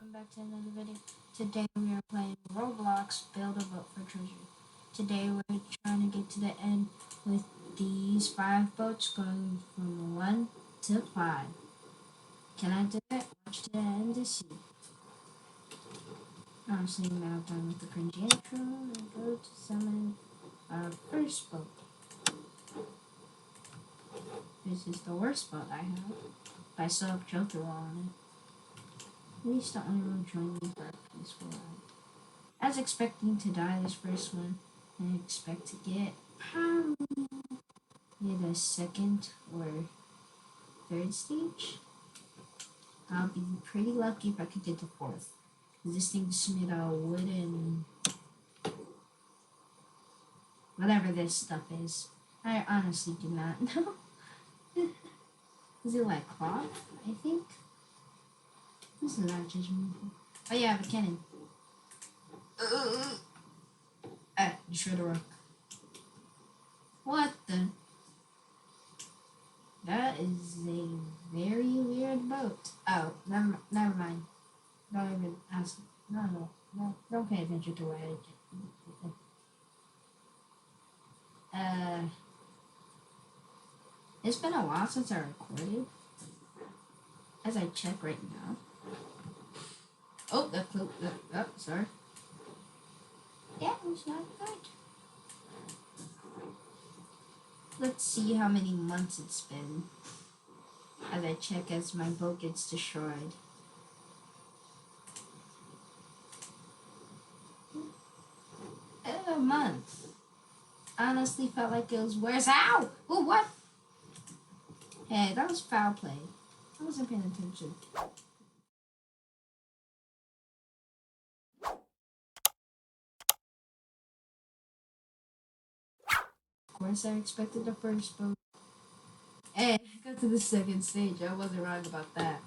welcome back to another video. Today we are playing Roblox Build a Boat for Treasure. Today we're trying to get to the end with these 5 boats going from 1 to 5. Can I do it? Watch to the end to see. I'm sitting now done with the cringy intro and go to summon our first boat. This is the worst boat I have, but I still have Joker on it. At least the only one joined me for a peaceful ride. I was expecting to die this first one, and I expect to get probably a second or third stage. I'll be pretty lucky if I could get to fourth. This thing's made out of wood and whatever this stuff is. I honestly do not know. Is it like cloth? I think. This is not judgmental. Oh yeah, I have a cannon. Destroy the rock. What the? That is a very weird boat. Oh, never mind. Don't even ask. No. Don't pay attention to what I did. It's been a while since I recorded. As I check right now. Oh, that clue. Oh, sorry. That was not good. Let's see how many months it's been as I check as my boat gets destroyed. A month. Honestly felt like it was worse. Ow! Oh, what? Hey, that was foul play. I wasn't paying attention. Of course, I expected the first boat. Hey, I got to the second stage. I wasn't wrong about that.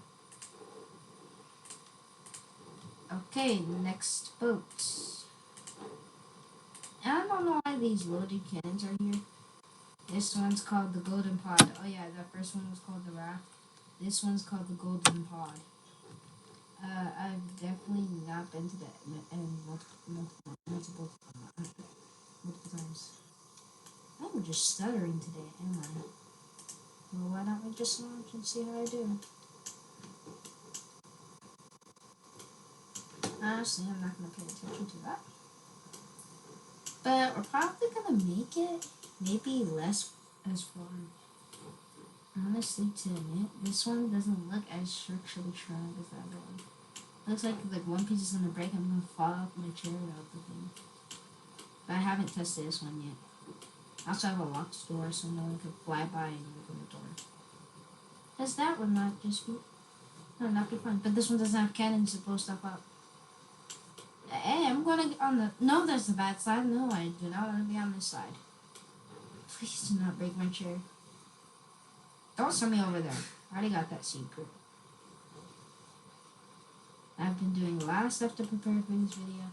Okay, next boat. I don't know why these loaded cannons are here. This one's called the Golden Pod. Oh yeah, the first one was called the Raft. This one's called the Golden Pod. I've definitely not been to the end multiple times. I'm just stuttering today, am I? Well, why don't we just launch and see how I do? Honestly, I'm not going to pay attention to that. But we're probably going to make it maybe less as fun. Honestly, to admit, this one doesn't look as structurally strong as that one. Looks like one piece is going to break, I'm going to fall off my chair out the thing. But I haven't tested this one yet. I also have a locked door so no one could fly by and open the door. Because that would not be fun. But this one doesn't have cannons to blow stuff up. Hey, I'm gonna get on the... No, there's the bad side. No, I do not want to be on this side. Please do not break my chair. Don't send me over there. I already got that secret. I've been doing a lot of stuff to prepare for this video.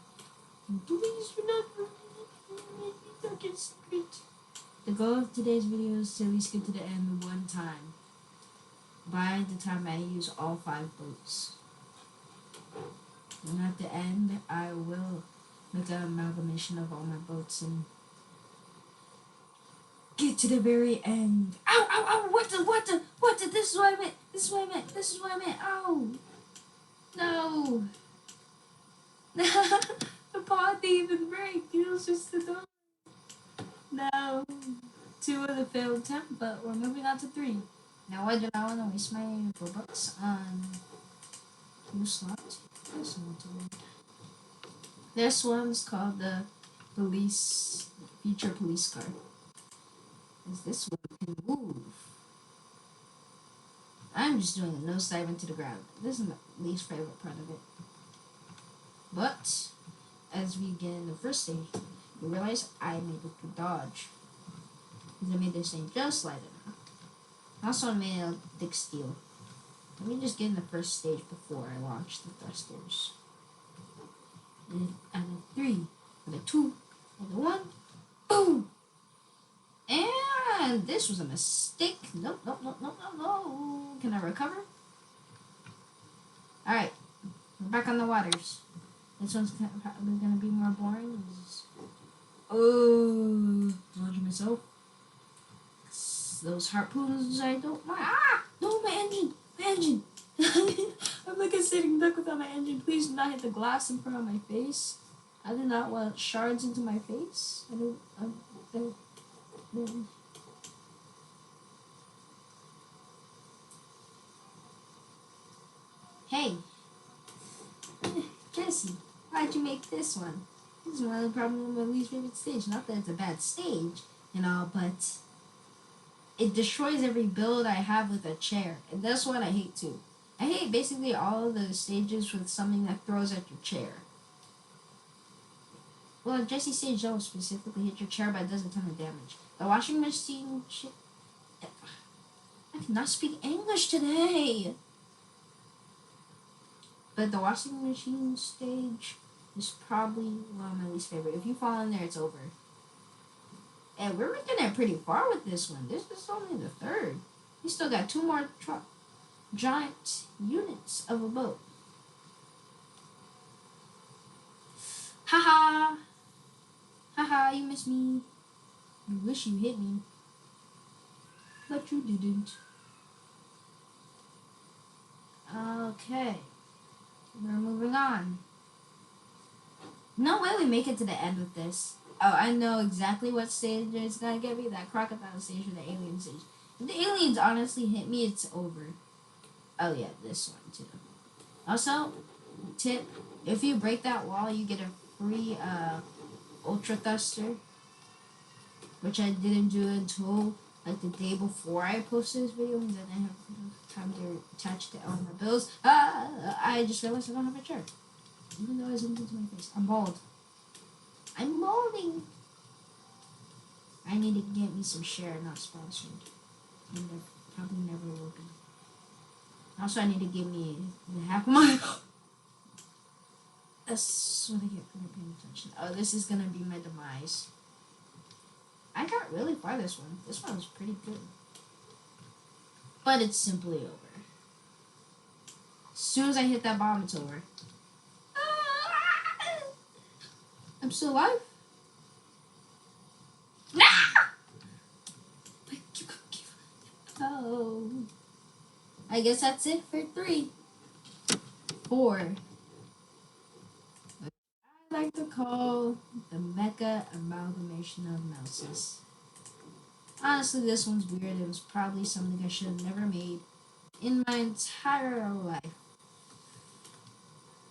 And please do not break my secret. The goal of today's video is to at least get to the end one time. By the time I use all 5 boats. And at the end, I will make an amalgamation of all my boats and get to the very end. Ow! What the? This is what I meant. Ow! No! The pod didn't even break. It was just the door. No. 2 of the failed attempt, but we're moving on to 3. Now I do not want to waste my Robux on 2 slots. That's not too bad. This one's called the feature police car. Because this one can move. I'm just doing a nosedive into the ground. This is my least favorite part of it. But as we get in the first stage, you realize I'm able to dodge. Because I made this thing just like it. Also, I made a thick steel. Let me just get in the first stage before I launch the thrusters. And a 3, and a 2, and a 1, boom! And this was a mistake. No. Can I recover? Alright. We're back on the waters. This one's probably gonna be more boring. Oh, launching myself. Those harpoons, I don't mind. Ah! No, my engine! My engine! I'm like a sitting duck without my engine. Please do not hit the glass in front of my face. I do not want shards into my face. I don't. Hey, Jesse, why'd you make this one? This is one of the probably my least favorite stage. Not that it's a bad stage and all, but it destroys every build I have with a chair. And that's what I hate too. I hate basically all of the stages with something that throws at your chair. Well, Jesse stage don't specifically hit your chair, but it does a ton of damage. The washing machine shit. I cannot speak English today. But the washing machine stage is probably one of my least favorite. If you fall in there, it's over. And we're making it pretty far with this one. This is only the third. We still got two more giant units of a boat. Haha. Haha, you missed me. You wish you hit me. But you didn't. Okay. We're moving on. No way we make it to the end with this. Oh, I know exactly what stage it's gonna get me. That crocodile stage or the alien stage. If the aliens honestly hit me, it's over. Oh yeah, this one too. Also, tip, if you break that wall, you get a free ultra thruster. Which I didn't do until like the day before I posted this video, and then I have time to attach to all my bills. I just realized I don't have a chair. Even though I zoomed into my face. I'm bald. I'm balding. I need to get me some share, not sponsored. And there probably never will be. Also, I need to give me the half of my... That's what I get for not paying attention. Oh, this is gonna be my demise. I got really far this one. This one was pretty good. But it's simply over. As soon as I hit that bomb, it's over. I'm still alive. Oh. I guess that's it for 3. 4. I like to call the mecha amalgamation of mouses. Honestly, this one's weird. It was probably something I should have never made in my entire life.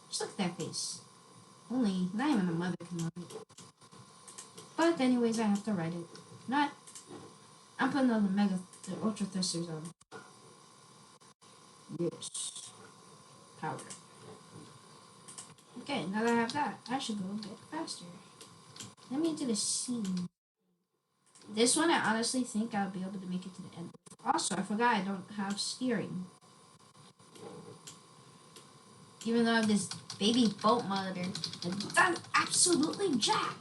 Just look at that face. Only, not even a mother can love it. But anyways, I have to write it. Not. I'm putting all the ultra thrusters on. Yes. Power. Okay, now that I have that, I should go a bit faster. Let me into the scene. This one, I honestly think I'll be able to make it to the end. Also, I forgot I don't have steering. Even though I have this baby boat motor that does absolutely jack.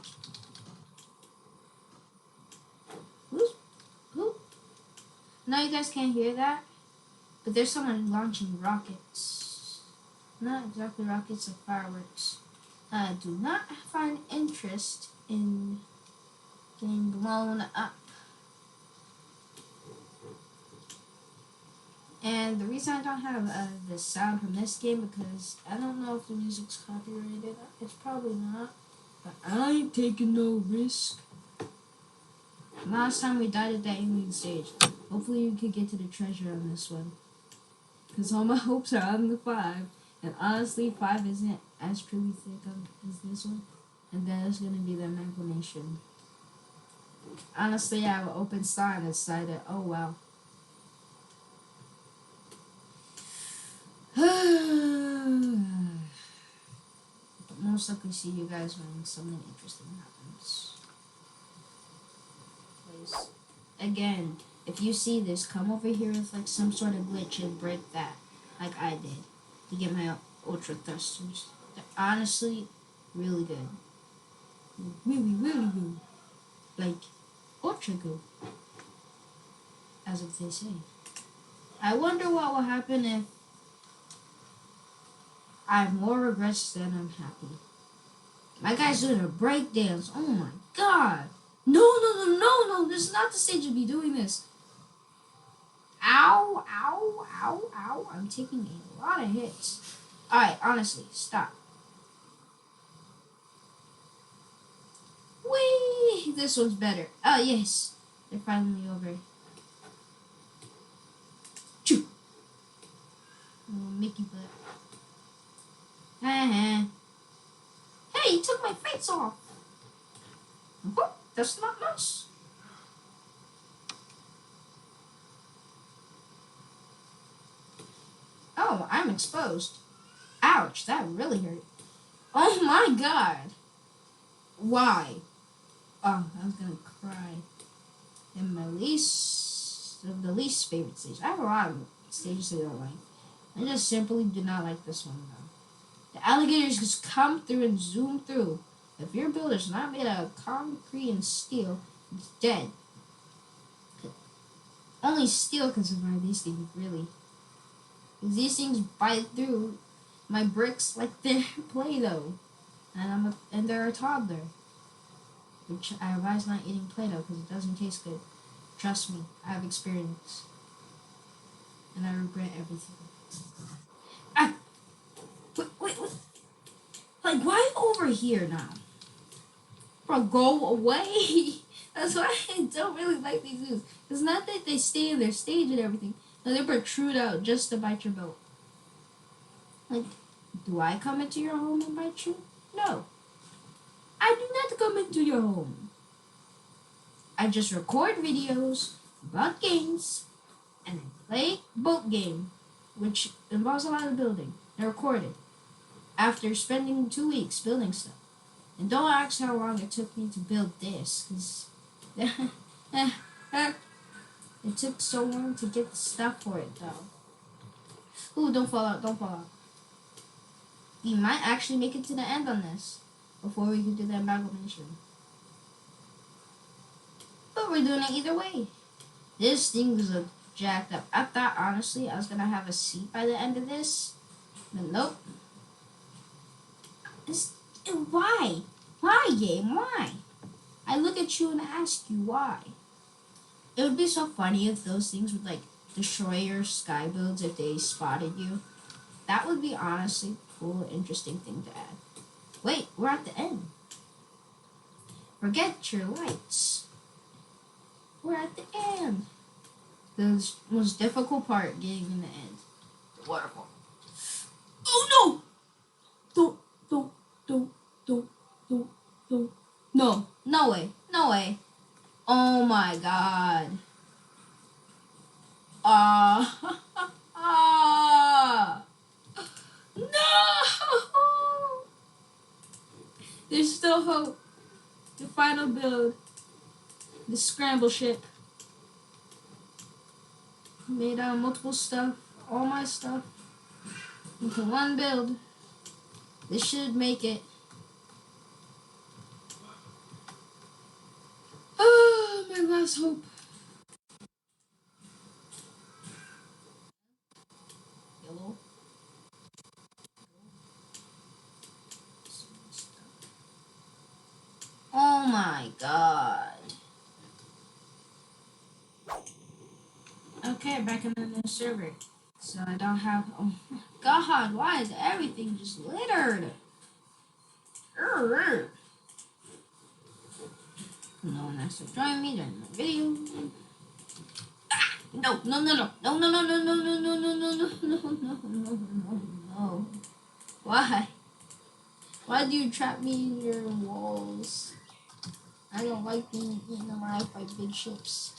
Who? No, you guys can't hear that. But there's someone launching rockets. Not exactly rockets, like fireworks. I do not find interest in getting blown up. And the reason I don't have the sound from this game because I don't know if the music's copyrighted. It's probably not. But I ain't taking no risk. Last time we died at that alien stage. Hopefully we could get to the treasure on this one. Because all my hopes are on the 5. And honestly, 5 isn't as truly thick as this one. And then it's going to be the amalgamation. Honestly, I have an open star and decided, oh wow. Most likely see you guys when something interesting happens. Please. Again, if you see this, come over here with like some sort of glitch and break that, like I did, to get my ultra thrusters. They're honestly really good. Really, really good. Like, ultra good. As if they say. I wonder what will happen if I have more regrets than I'm happy. My guy's doing a break dance. Oh my god. No. This is not the stage to be doing this. Ow. I'm taking a lot of hits. Alright, honestly, stop. Whee! This one's better. Oh, yes. They're finally over. Choo! Oh, Mickey butt. Hey, you took my face off. That's not nice. Oh, I'm exposed. Ouch, that really hurt. Oh my god. Why? Oh, I was gonna cry. In my the least favorite stage. I have a lot of stages that I don't like. I just simply do not like this one though. The alligators just come through and zoom through. If your builder's not made out of concrete and steel, it's dead. Only steel can survive these things, really. Because these things bite through my bricks like they're Play-Doh. And they're a toddler. Which I advise not eating Play-Doh because it doesn't taste good. Trust me, I have experience. And I regret everything. Ah! Wait. Like, why over here now? Bro, go away! That's why I don't really like these zoos. It's not that they stay in their stage and everything. No, they protrude out just to bite your belt. Like, do I come into your home and bite you? No. I do not come into your home. I just record videos about games and then play boat game, which involves a lot of building. And record it after spending 2 weeks building stuff. And don't ask how long it took me to build this, because it took so long to get the stuff for it, though. Ooh, don't fall out. We might actually make it to the end on this before we can do the amalgamation. But we're doing it either way. This thing is jacked up. I thought, honestly, I was going to have a seat by the end of this. But nope. Why? Why, game? Why? I look at you and ask you why. It would be so funny if those things would, like, destroy your sky builds if they spotted you. That would be, honestly, a cool, interesting thing to add. Wait, we're at the end. Forget your lights. We're at the end. The most difficult part, getting in the end. The waterfall. Oh, no! Don't. No way. Oh my god. No! There's still hope. The final build. The scramble ship. Made out of multiple stuff. All my stuff. Into one build. This should make it. Oh, my last hope. Yellow. Oh my god. Okay, back in the new server. So I don't have. Oh my god, why is everything just littered? No one has to join me during the video. No. Why? Why do you trap me in your walls? I don't like being eaten alive by big ships.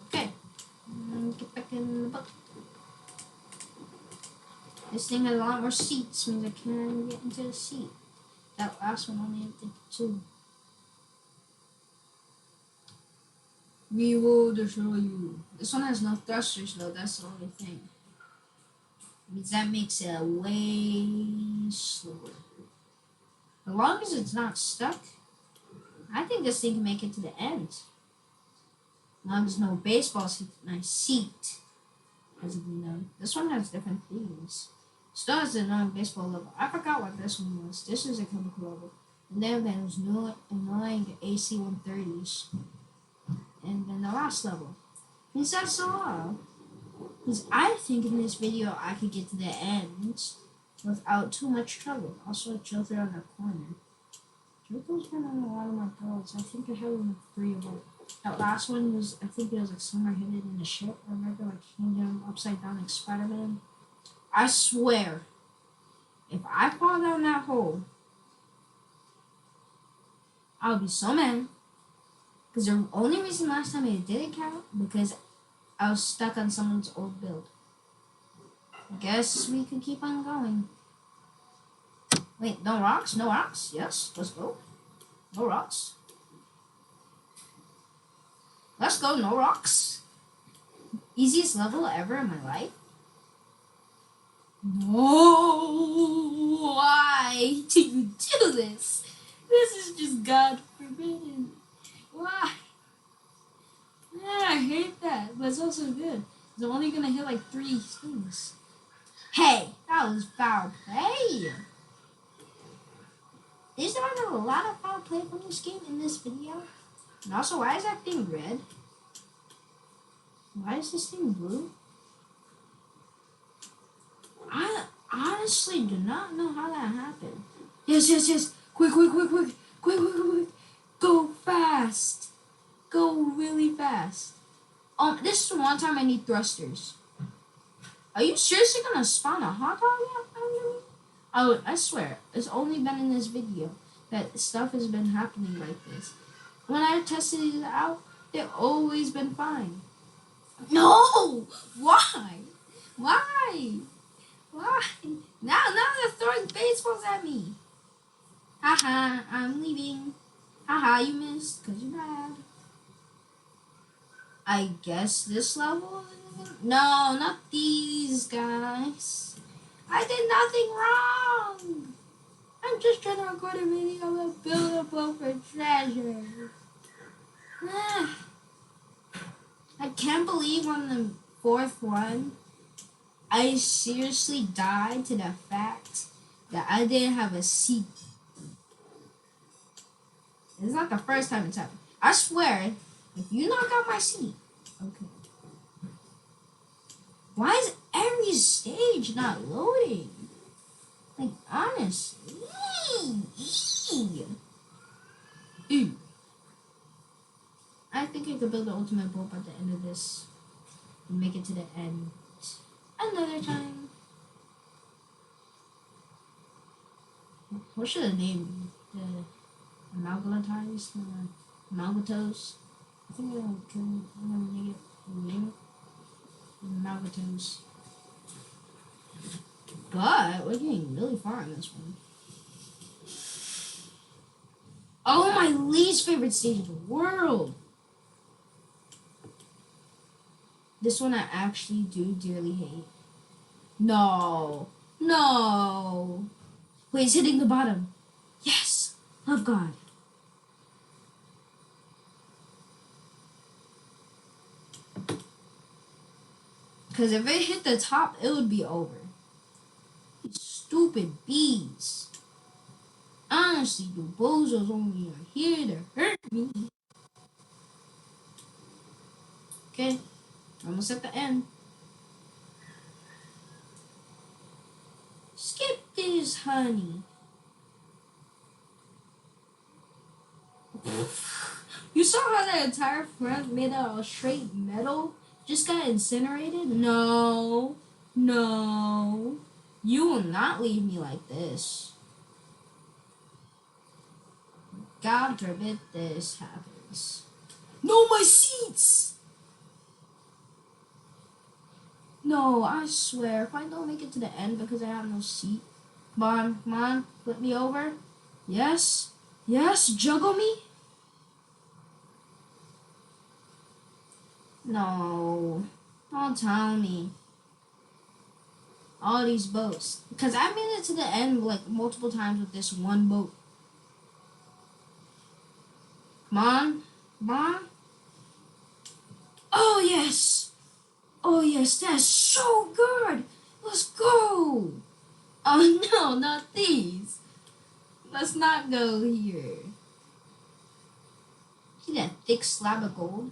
Okay. Get back in the boat. This thing has a lot more seats, means I can get into the seat. That last one only had 2. We will destroy you. This one has no thrusters though, that's the only thing. Means that makes it way slower. As long as it's not stuck, I think this thing can make it to the end. As long as no baseball seat, nice seat. as you know. This one has different themes. Still has a non-baseball level. I forgot what this one was. This is a chemical level. And then there's no annoying AC 130s. And then the last level. And that's all. Because I think in this video I could get to the end without too much trouble. Also, Joker on the corner. Joker's been on a lot of my girls. I think I have like 3 of them. That last one was, I think it was like somewhere hidden in the ship. I remember like came down upside down like Spider-Man. I swear, if I fall down that hole, I'll be so mad. Because the only reason last time it didn't count, because I was stuck on someone's old build. Guess we could keep on going. Wait, no rocks? No rocks? Yes, let's go. No rocks. Let's go, no rocks. Easiest level ever in my life. No, why do you do this? This is just God forbidden. Why? Yeah, I hate that, but it's also good. I'm only gonna hit like 3 things. Hey, that was foul play. Is there a lot of foul play from this game in this video? And also, why is that thing red? Why is this thing blue? I honestly do not know how that happened. Yes, yes, yes. Quick, quick, quick, quick. Quick, quick, quick, quick. Go fast. Go really fast. This is the one time I need thrusters. Are you seriously gonna spawn a hot dog under me? Oh, I swear, it's only been in this video that stuff has been happening like this. When I tested it out, they've always been fine. No! Why? Why? Why? Now they're throwing baseballs at me. Haha, I'm leaving. Haha, you missed, because you're bad. I guess this level? No, not these guys. I did nothing wrong. I'm just trying to record a video and build a boat for treasure. I can't believe on the 4th one, I seriously died to the fact that I didn't have a seat. It's not the first time it's happened. I swear, if you knock out my seat, okay. Why is every stage not loading? Like, honestly. I think I could build the ultimate boat by the end of this and make it to the end another time. What should the name be? The Amalgamatized? Amalgatos? I think I'm gonna name it Amalgatos. But we're getting really far on this one. Oh, my least favorite stage in the world. This one I actually do dearly hate. No. No. Wait, it's hitting the bottom. Yes. Love God. Because if it hit the top, it would be over. These stupid bees. Honestly, the bozos only are here to hurt me. Okay. Almost at the end. Skip this, honey. You saw how the entire front made out of straight metal just got incinerated? No. No. You will not leave me like this. God forbid this happens. No, my seats! No, I swear, if I don't make it to the end because I have no seat. Come on, flip me over. Yes, yes, juggle me. No, don't tell me. All these boats. Because I made it to the end like multiple times with this one boat. Come on, come on. Oh, yes. Oh yes, that's so good. Let's go. Oh no, not these. Let's not go here. See that thick slab of gold?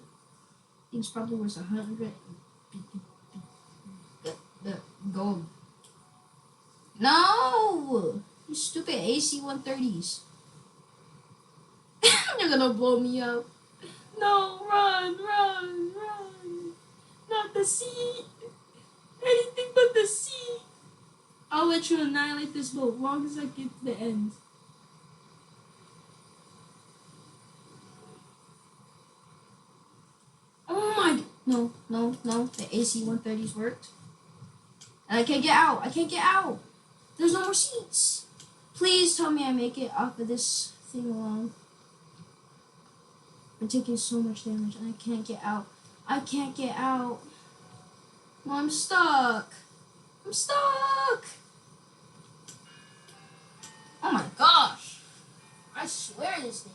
Thing's probably worth 100. The gold. No! You stupid AC 130s. You're gonna blow me up. No, run, run, run. Not the sea. Anything but the sea. I'll let you annihilate this boat as long as I get to the end. Oh my. No, no, no. The AC 130s worked. And I can't get out. I can't get out. There's no more seats. Please tell me I make it off of this thing alone. I'm taking so much damage and I can't get out. I can't get out. Well, I'm stuck. I'm stuck. Oh my gosh. I swear this thing.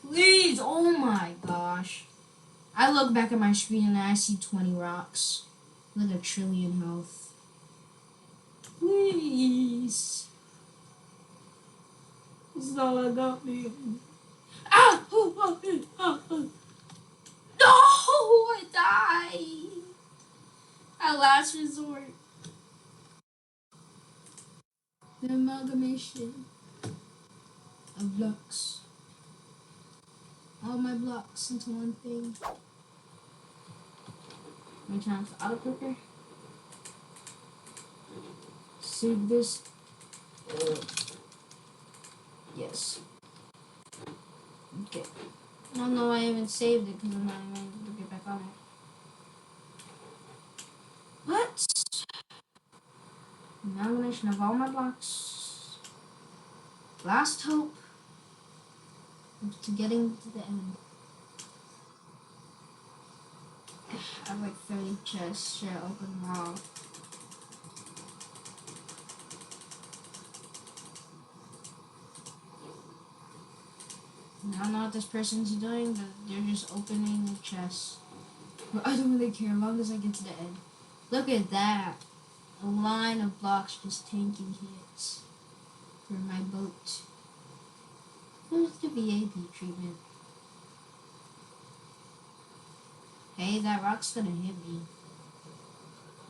Please. Oh my gosh. I look back at my screen and I see 20 rocks with 1 trillion health. Please. This is all I got, man. Ah! No! I died. At last resort. The amalgamation of blocks. All my blocks into one thing. Let me turn off the auto clicker. Save this. Yes. Okay. I don't know why I haven't saved it because I'm not even able to get back on it. What? Amalgamation of all my blocks. Last hope to getting to the end. I have like 30 chests. Should I open them all? I don't know what this person's doing, but they're just opening the chest. But I don't really care as long as I get to the end. Look at that. A line of blocks just tanking hits for my boat. Where's the VIP treatment? Hey, that rock's gonna hit me.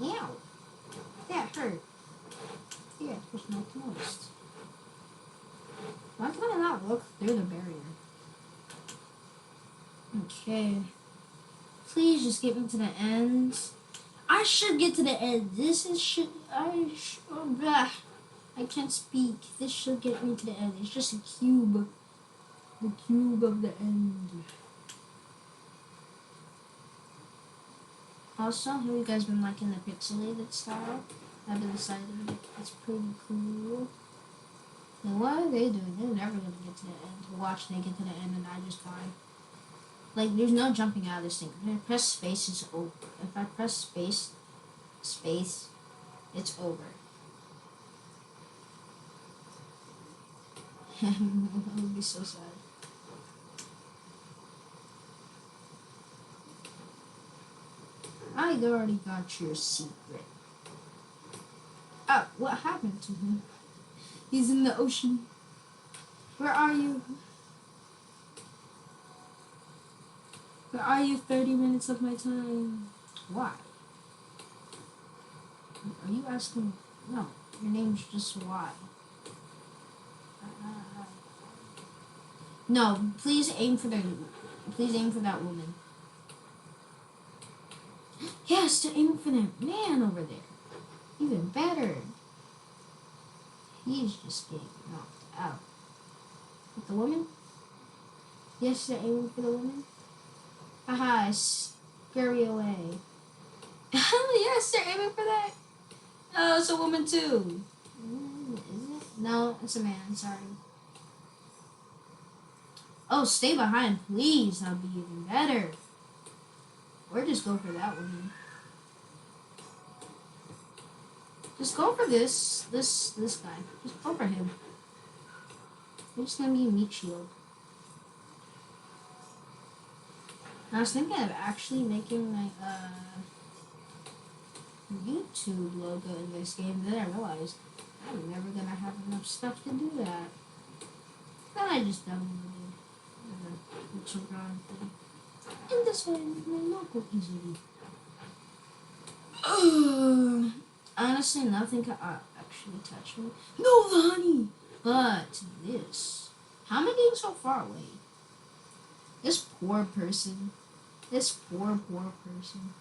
Ow! That hurt. Yeah, it was not most. Why can I not look through the barrier? Okay. Please just get me to the end. I should get to the end. This is oh, blah. I can't speak. This should get me to the end. It's just a cube. The cube of the end. Also, have you guys been liking the pixelated style? I've been deciding it's pretty cool. And what are they doing? They're never gonna get to the end. Watch they get to the end and I just die. Like, there's no jumping out of this thing. If I press space, it's over. If I press space, it's over. That would be so sad. I already got your secret. Oh, what happened to him? He's in the ocean. Where are you? Where are you? 30 minutes of my time. Why? Are you asking? No, your name's just why. No, please aim for that woman. Yes, to aim for that man over there. Even better. He's just getting knocked out. With the woman? Yes, they're aiming for the woman. Haha, scurry away. Yes, they're aiming for that. Oh, it's a woman too. Is it? No, it's a man, sorry. Oh, stay behind, please. That'll be even better. Or just go for that woman. Just go for this guy. Just go for him. It's gonna be a meat shield. I was thinking of actually making my YouTube logo in this game. Then I realized I'm never gonna have enough stuff to do that. Then I just downloaded the Children thing. And this way, my local easily. Honestly, nothing can actually touch me. No, the honey! But this. How am I getting so far away? This poor person. This poor person.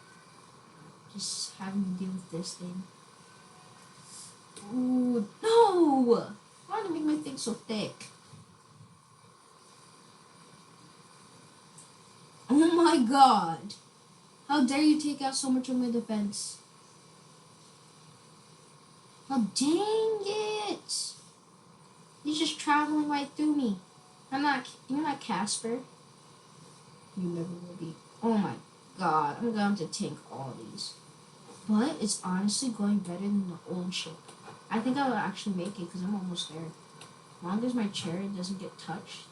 Just having to deal with this thing. Ooh, no! Why do you make my thing so thick? Oh my god! How dare you take out so much of my defense? Oh, dang it! He's just traveling right through me. You're not Casper. You never will be. Oh my god, I'm going to tank all these. But it's honestly going better than the old ship. I think I will actually make it because I'm almost there. As long as my chair doesn't get touched,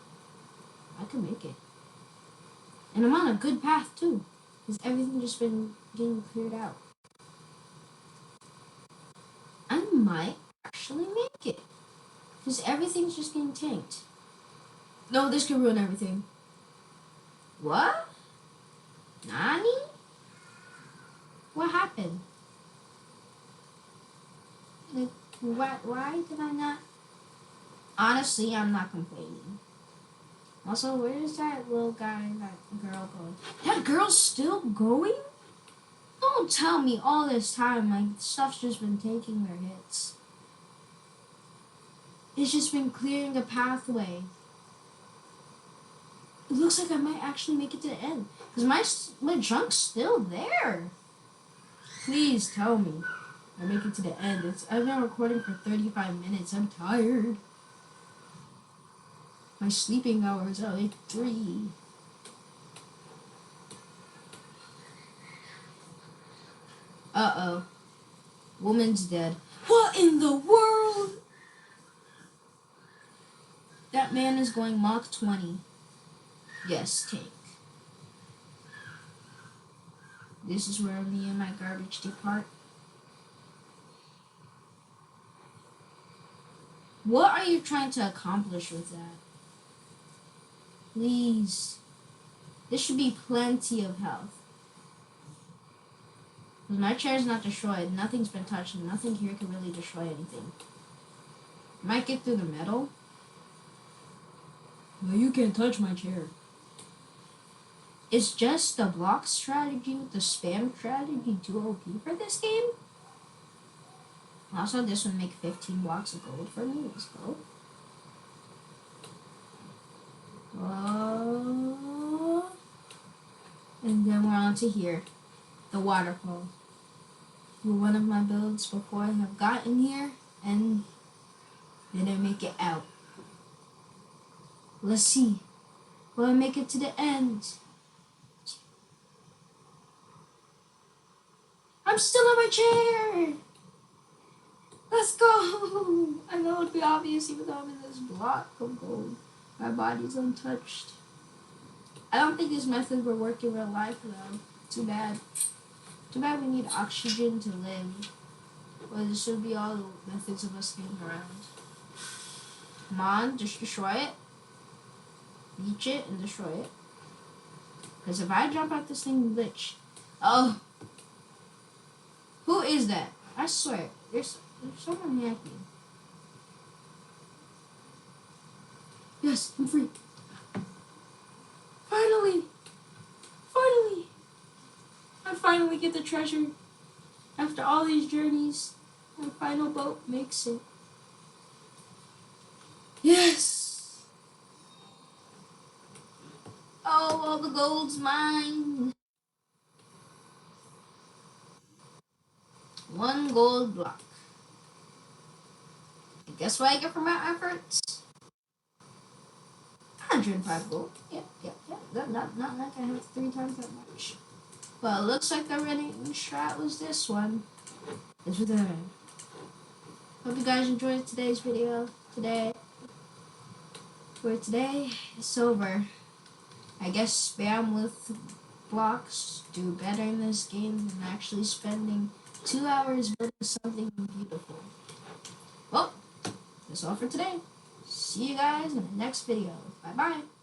I can make it. And I'm on a good path too, because everything just been getting cleared out. I might actually make it, because everything's just getting tanked. No, this could ruin everything. What? Nani? What happened? Like, why did I not? Honestly, I'm not complaining. Also, where is that little guy, that girl going? That girl's still going? Don't tell me all this time my stuff's just been taking their hits. It's just been clearing a pathway. It looks like I might actually make it to the end. Because my junk's still there. Please tell me I make it to the end. I've been recording for 35 minutes. I'm tired. My sleeping hours are like 3. Uh-oh. Woman's dead. What in the world? That man is going Mach 20. Yes, tank. This is where me and my garbage depart. What are you trying to accomplish with that? Please. This should be plenty of health. Because my chair is not destroyed. Nothing's been touched. And nothing here can really destroy anything. Might get through the metal. Well, you can't touch my chair. Is just the block strategy with the spam strategy too OP for this game? Also, this would make 15 blocks of gold for me. Let's go. And then we're on to here. The waterfall. One of my builds before I have gotten here and didn't make it out. Let's see. Will I make it to the end? I'm still on my chair! Let's go! I know it'd be obvious even though I'm in this block of gold. My body's untouched. I don't think this method will work in real life though. Too bad. Too bad we need oxygen to live. Or this should be all the methods of us staying around. Come on, just destroy it. Reach it and destroy it. Because if I jump out this thing glitch. Oh. Who is that? I swear. There's someone hacking. Yes, I'm free. Finally! Finally! I finally get the treasure. After all these journeys, my final boat makes it. Yes! Oh, all the gold's mine. 1 gold block. And guess what I get from my efforts? 105 gold. Yeah. Not like I have 3 times that much. Well, it looks like the winning strat was this one. It's with her. Hope you guys enjoyed today's video. For today, it's over. I guess spam with blocks do better in this game than actually spending 2 hours building something beautiful. Well, that's all for today. See you guys in the next video. Bye bye.